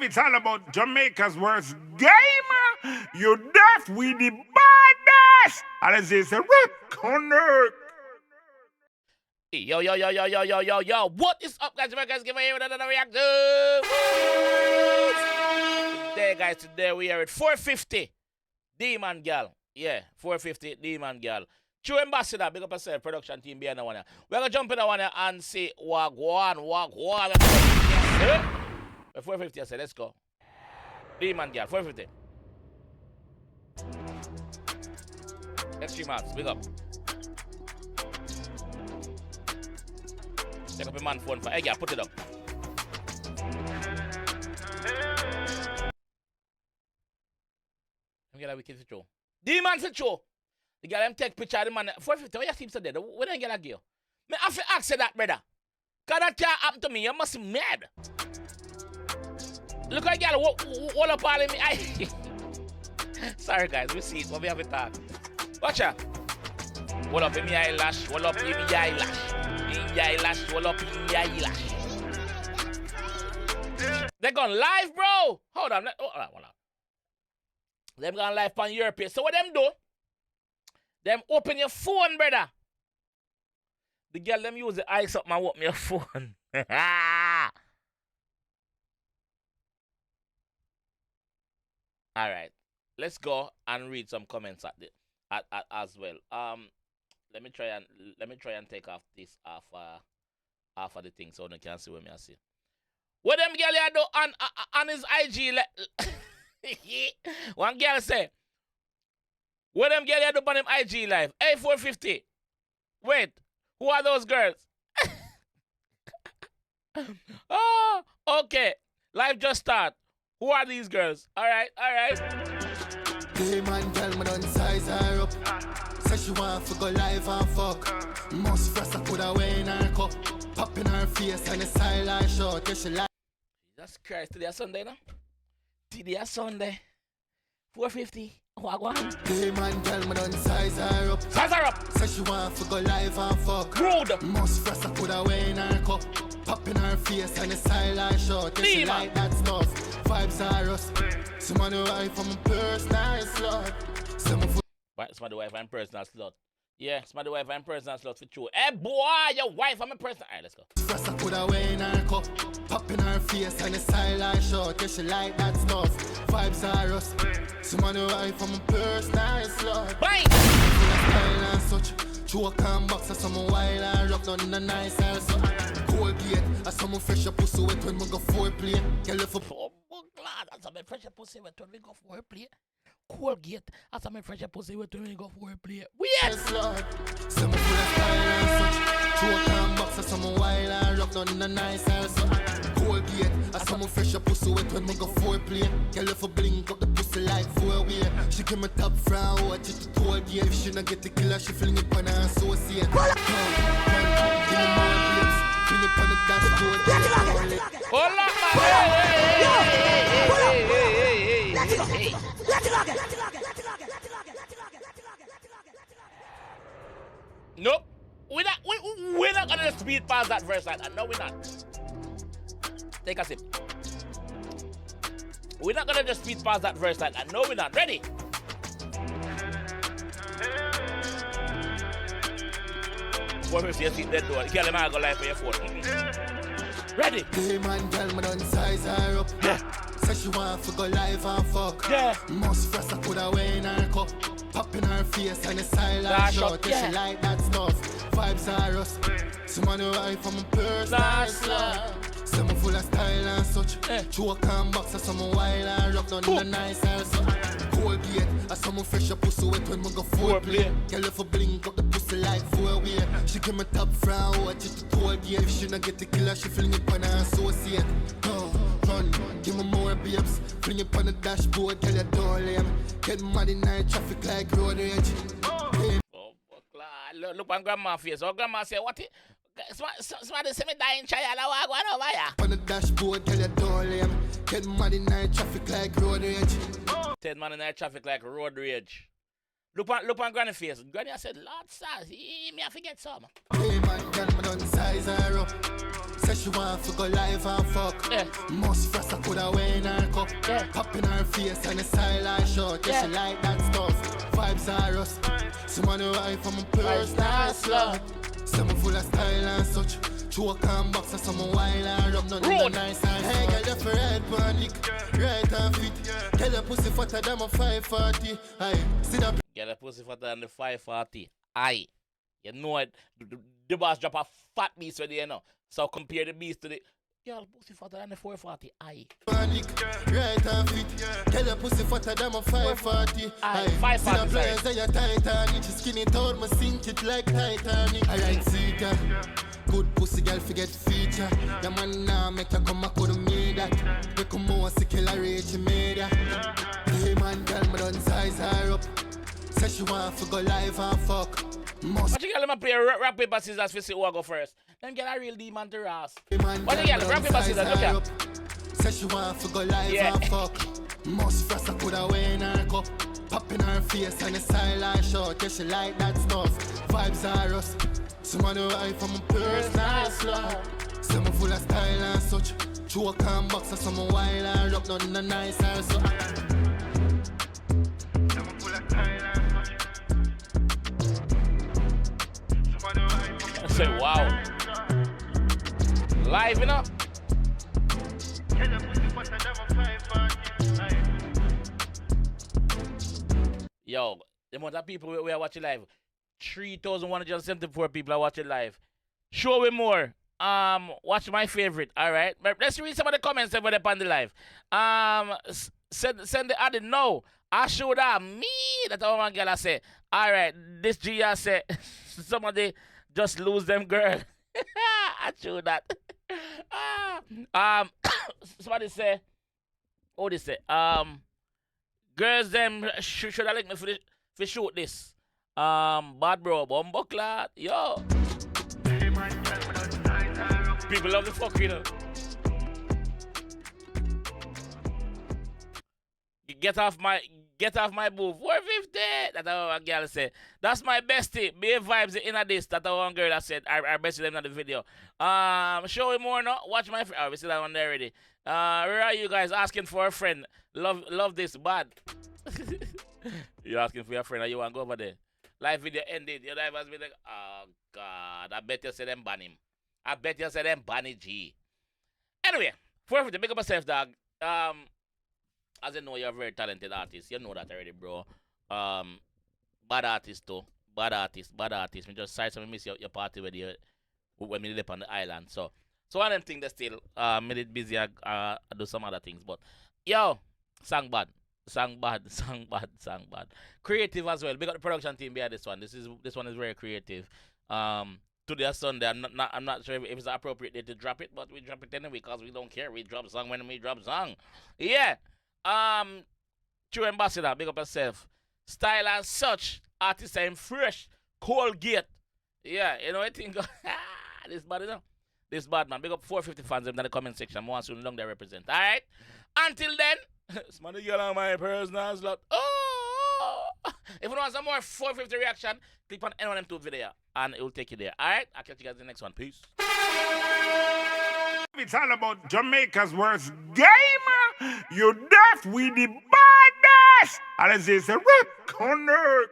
it's all about Jamaica's worst game. You deaf, we the baddest. And as they say, connect. Yo. What is up, guys? JAMAICA'S give you another reaction. Today we are at 450. D-Man Gyal. Yeah, 450 D-Man Gyal. True Ambassador, big up yourself, production team behind the one. We're going to jump in the one and see wagwan. 450, I said, let's go. D-Man Gyal, 450. Extreme Arts, big up. Take up your man phone for, hey, yeah, put it up. Let me get a wicked for show. D-Man for show. The girl them take picture of the man. 450, what you seem so dead? When I get a girl? Me have to ask you that, brother. Cause that can't happen to me. You must be mad. Look at girl, what up all in me eye. Sorry guys, we see it, but we have a talk. Watch out. What up in me eyelash? What up in me eyelash? In me eyelash, what up in me eyelash? They gone live, bro. Hold on. Hold on. Them gone live on Europe. So what them do? Them open your phone, brother. The girl them use the eyes up and open your phone. All right, let's go and read some comments as well. Let me try and take off this half of the thing so you can see what me I see. What them girl here do on his IG? One girl say, what them girl here do on him IG live? Hey, 450. Wait, who are those girls? Oh, okay. Live just start. Who are these girls? All right. Hey man, tell me don't size her up. Say she want to go live and fuck. Most fresh I put away in her cup. Pop in her face and the silent shot. Yeah, she like. Jesus Christ, today is Sunday now. Today is Sunday. 450. Wagwan. Hey man, tell me don't size her up. Size her up. Say she want to go live and fuck. Rude. Most fresh I put away in her cup. Pop in her face and the silent shot. Yeah, she like that stuff. Vibes are us. Somebody wife I'm a personal slut. Right, somebody wife I'm personal slut. Yeah, somebody wife I'm personal slut for true. Hey boy, your wife I'm a personal. Alright, let's go. First I put away in her cup. Pop in her face and the silent shot. Yeah, she like that stuff. Vibes are us. Somebody wife I'm a personal slut. Bang! Style and such. Choke and box as someone wild and rock down in the nice house. Colgate as someone fresh up pussy wet when we go foreplay. Girl if oh glad as I'm fresh pussy wet when we go foreplay. Colgate as I'm fresh pussy wet when we go foreplay. Weird. Someone full of style and such. Choke and box as someone wild and rock down in the nice house. Colgate as someone fresh up pussy wet when we go foreplay. Girl if blink up the pussy like 4-way. She give me top frown, watch it to Colgate. If she not get the killer, she fling it on her associate. Give me more babes, bring it on the dashboard. Hold up, man. Hey. Nope. We're not gonna speed past that verse like that. No, we're not. Take a sip. We're not gonna just speed past that verse like that. No, we're not. Ready? What if you see that door? You can't let me go live for your phone. Ready? Hey man, tell me don't size her up. Yeah. Say she want to go live and fuck. Yeah. Most fresh I put away in her cup. Pop in her face and the silent shot. Yeah, she like that stuff. Vibes are us. Someone who wife from a personal slut. Someone full of style and such. Choke and box as someone wild and rock down in the nice house. Colgate as someone fresh up pussy wet when we go foreplay. Girl if blink up the pussy like 4-way. She give me top frown, watch it to Colgate. If she not get the killer, she fling it on her associate. Run, give me more babes. Fling it on the dashboard, tell you don't lame. Get mad in night traffic like road rage. Look on grandma's face. Oh, grandma say, what it? Somebody say me dying child, I want over here. On the dashboard, tell you don't lame. Get mad in night traffic like road rage. 10 man in night traffic like road rage. Look on Granny's face. Granny said, Lord, size, me have to get some. Hey man, girl, me don't size her up. Say she want to go live and fuck. Yeah. Most fresh I put away in her Yeah. Pop in her face and the style I short. Yeah, she like that stuff. Vibes are us. Someone who I from a personal slot. Someone full of style and such. Choke and box and some wine and rub. Nothing nice and hey, girl, you for red pan lick. Right and fit. Girl, your pussy fatter than a 540. Aye, see that. Get a pussy fatter than the 540. Aye. You know it. The boss drop a fat beast with you know. So compare the beast to the girl pussy fatter than the 440. Aye. Right and fit. Girl, your pussy fatter than a 540. Aye. 540. See the players that you Titanic. She skinny tone, me sink it like Titanic. Alright, see that. Good pussy girl forget feature. Your man now make you come back with me that. We come more sickle a rage media. Hey man, girl, me done size her up. Say she want to go live and fuck. What you get them play rock paper scissors for see who go first? Them get a real demon to ass. What you get rock paper scissors? Look here. Say she want to go live and fuck. Must frost I coulda weigh in her cup. Pop in her face and the style I short. Yeah, she like that stuff. Vibes are us. Someone who I from a personal slot. Someone full of style and such. Choke and box and some wine and rub. Nothing nice and so. Someone full of style and such. I say wow. Live, you know? Yo, the amount of people we are watching live. 3,174 people are watching live. Show me more. Watch my favorite. All right. Let's read some of the comments over there on the live. Send the added no. I showed up me. That's what my girl I say. All right. This Gyal say somebody just lose them girl. I showed that. Somebody say. Oh, they say. Girls them should I like me for shoot this. Bad bro, bumbleclad, yo. People love the fuck, you know. Get off my booth. 450. That's what a girl said. That's my bestie. Be vibes in this. That's one girl that said I bestie them in the video. Show me more now. Watch my friend. Oh, we see that one there already. Where are you guys asking for a friend? Love this bad. You asking for your friend or you want to go over there? Live video ended. Your life has been like, oh God. I bet you say them ban him. I bet you say them ban G. Anyway, 450, make up yourself, dog. As you know, you're a very talented artist. You know that already, bro. Bad artist too. Bad artist. Me just sorry to miss your party when we live on the island. So one of them things that still made it busy. I do some other things. But yo, sang bad. Creative as well. Big up the production team behind this one. This one is very creative. Today Sunday, I'm not sure if it's appropriate day to drop it, but we drop it anyway because we don't care. We drop song when we drop song. Yeah. True ambassador, big up yourself. Style and such. Artists are fresh. Colgate. Yeah, you know I think this bad, you know? This bad man. Big up 450 fans in the comment section. I want to long they represent. Alright? Until then, somebody get on my personal slot. Oh! If you want some more 450 reaction, click on any one of them two video and it will take you there. Alright? I'll catch you guys in the next one. Peace. It's all about Jamaica's worst game. You deaf with the baddest. And it's a rip connect.